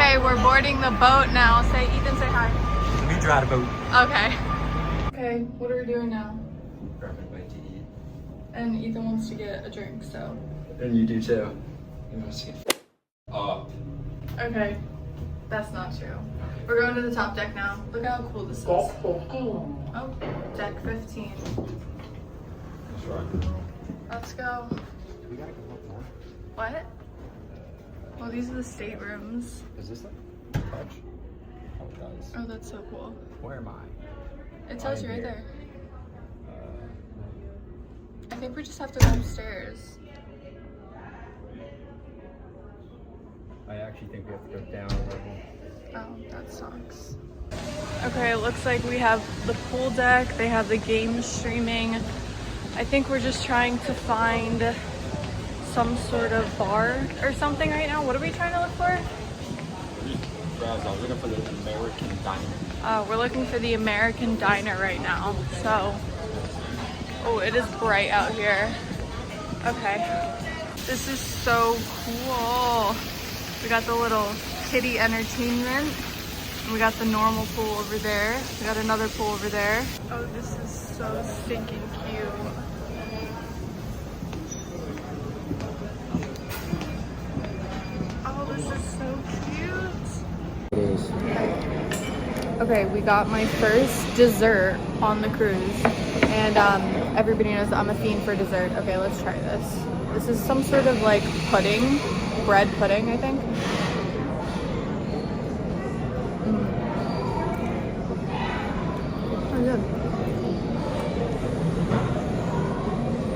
Okay, we're boarding the boat now. Ethan, say hi. Let me drive the boat. Okay. Okay, what are we doing now? Grabbing a bite to eat. And Ethan wants to get a drink, so. And you do too. You want to see up. Okay, that's not true. We're going to the top deck now. Look how cool this is. Deck 15. Oh, deck 15. That's right. Let's go. We gotta go up more. What? Well, these are the staterooms. Is this like touch? Oh, it does. Oh, that's so cool. Where am I? It tells you right here. there. I think we just have to go upstairs. I actually think we have to go down a level. Oh, that sucks. Okay, it looks like we have the pool deck. They have the game streaming. I think we're just trying to find some sort of bar or something right now. What are we trying to look for? I was looking for the American diner. We're looking for the American diner right now. So, oh, it is bright out here. Okay, this is so cool. We got the little kiddie entertainment. We got the normal pool over there. We got another pool over there. Oh, this is so stinking cute. Oh, this is so cute. It is. Okay, we got my first dessert on the cruise. And everybody knows I'm a fiend for dessert. Okay, let's try this. This is some sort of like pudding, bread pudding, I think. Oh, good.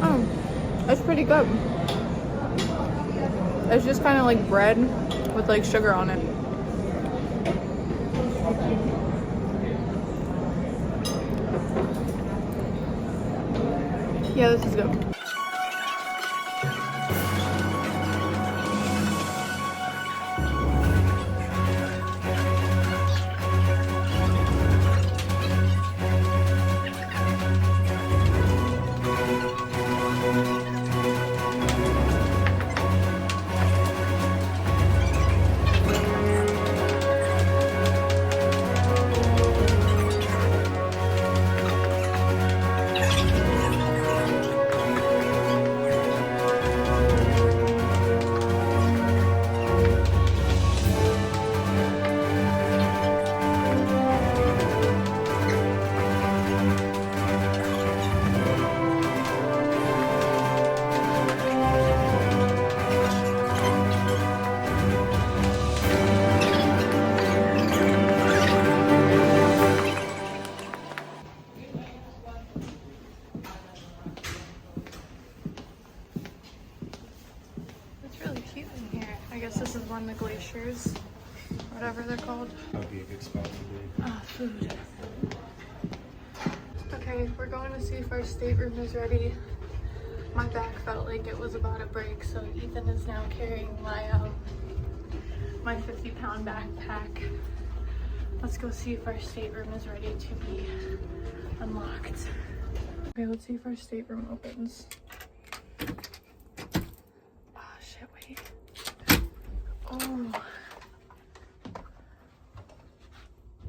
Oh, that's pretty good. It's just kind of like bread with like sugar on it. Yeah, this is good. On the glaciers, whatever they're called. That would be a good spot to be. Ah, food. Okay, we're going to see if our stateroom is ready. My back felt like it was about to break, so Ethan is now carrying my 50-pound backpack. Let's go see if our stateroom is ready to be unlocked. Okay, let's see if our stateroom opens. Oh shit, wait. Oh,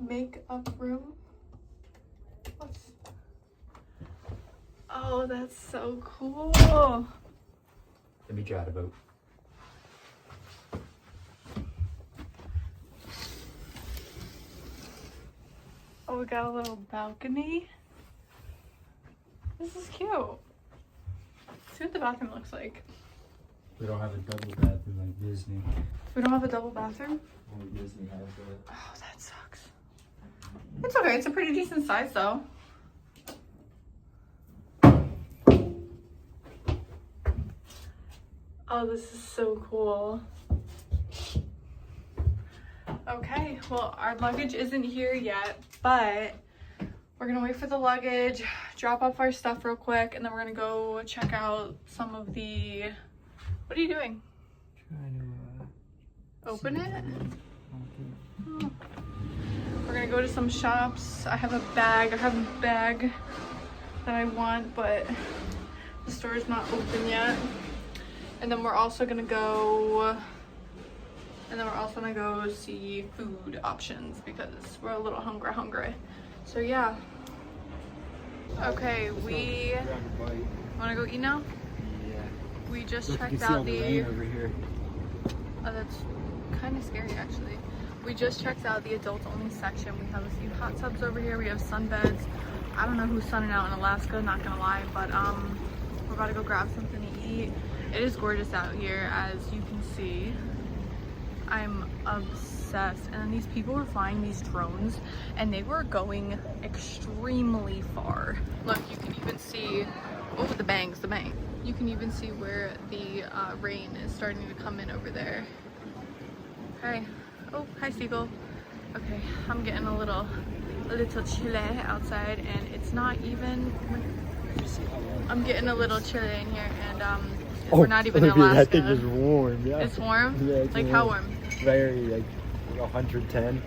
makeup room. What's... Oh, that's so cool. Let me drive the boat. Oh, we got a little balcony. This is cute. Let's see what the bathroom looks like. We don't have a double bathroom like Disney. We don't have a double bathroom? Only Disney has it. Oh, that sucks. It's okay. It's a pretty decent size, though. Oh, this is so cool. Okay, well, our luggage isn't here yet, but we're gonna wait for the luggage, drop off our stuff real quick, and then we're gonna go check out some of the... What are you doing? Trying to open it? Oh. We're gonna go to some shops. I have a bag that I want, but the store is not open yet. And then we're also gonna go And then we're also gonna go see food options because we're a little hungry. So yeah. Okay, we wanna go eat now? Yeah. We just Look, checked you can see all out the rain over here. Oh, that's kind of scary actually. We just checked out the adult only section. We have a few hot tubs over here. We have sunbeds. I don't know who's sunning out in Alaska, not gonna lie, but we're about to go grab something to eat. It is gorgeous out here, as you can see. I'm obsessed. And then these people were flying these drones and they were going extremely far. Look, you can even see, oh, the bangs. You can even see where the rain is starting to come in over there. Hi. Oh, hi seagull. Okay, I'm getting a little chilly outside, and it's not even. I'm getting a little chilly in here, and we're not even in Alaska. That thing is warm. Yeah. It's warm. Yeah, it's like warm. how warm? Very like 110.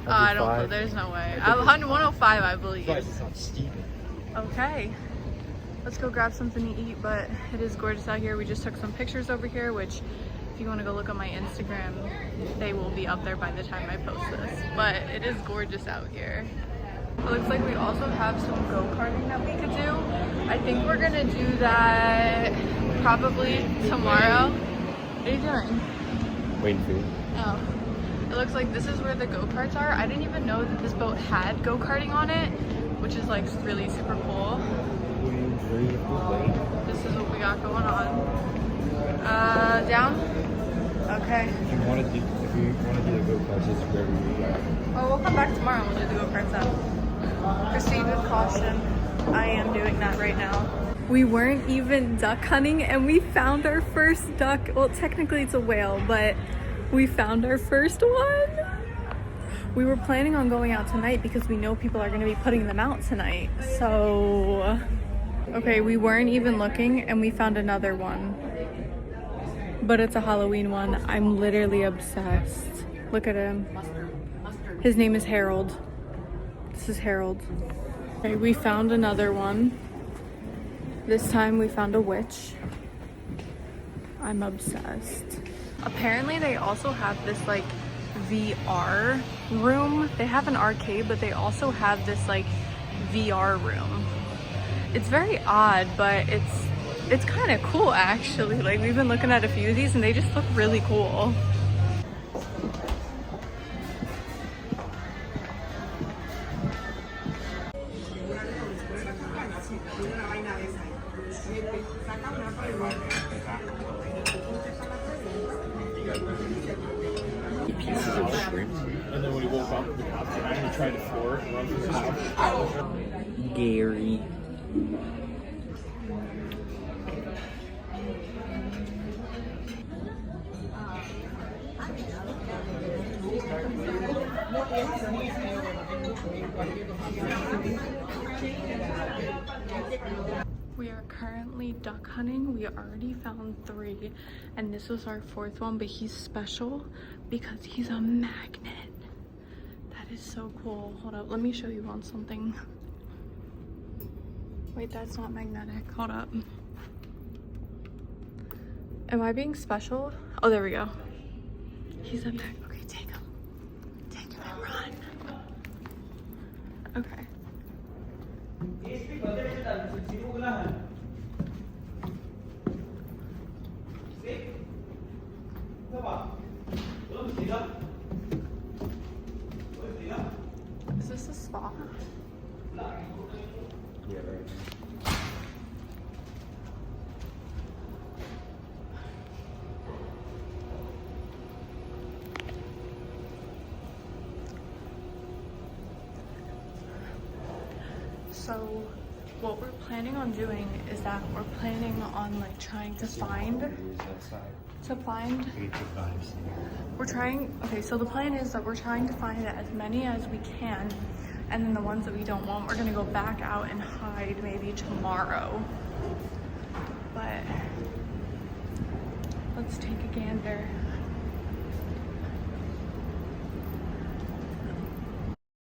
Oh, I don't know. There's no way. 105, I believe. It's not steep. Okay. Let's go grab something to eat, but it is gorgeous out here. We just took some pictures over here, which if you want to go look on my Instagram, they will be up there by the time I post this. But it is gorgeous out here. It looks like we also have some go-karting that we could do. I think we're gonna do that probably tomorrow. What are you doing? Waiting for you. Oh. It looks like this is where the go-karts are. I didn't even know that this boat had go-karting on it, which is like really super cool. This is what we got going on. Down? Okay. If you want to do the go-karts, it's wherever you go. Oh, we'll come back tomorrow and we'll do the go-karts then. Proceed with caution. I am doing that right now. We weren't even duck hunting and we found our first duck. Well, technically it's a whale, but we found our first one. We were planning on going out tonight because we know people are going to be putting them out tonight. So, okay, we weren't even looking and we found another one. But it's a Halloween one. I'm literally obsessed. Look at him. His name is Harold. This is Harold. Okay, we found another one. This time we found a witch. I'm obsessed. Apparently they also have this like VR room. They have an arcade, but they also have this like VR room. It's very odd, but it's kind of cool actually. Like we've been looking at a few of these and they just look really cool. Pieces of shrimp. And then when he woke up, the cops came out and he tried to floor it and run through his house. Gary. We are currently duck hunting. We already found 3 and this was our 4th one, but he's special because he's a magnet. That is so cool. Hold up, let me show you on something. Wait, that's not magnetic. Hold up. Am I being special? Oh, there we go. He's a magnet. Okay, take him. Take him and run. Okay. Is this a spa? Yeah, right. So what we're planning on doing is that we're planning on like trying to find okay, so the plan is that we're trying to find as many as we can, and then the ones that we don't want, we're gonna go back out and hide maybe tomorrow. But let's take a gander.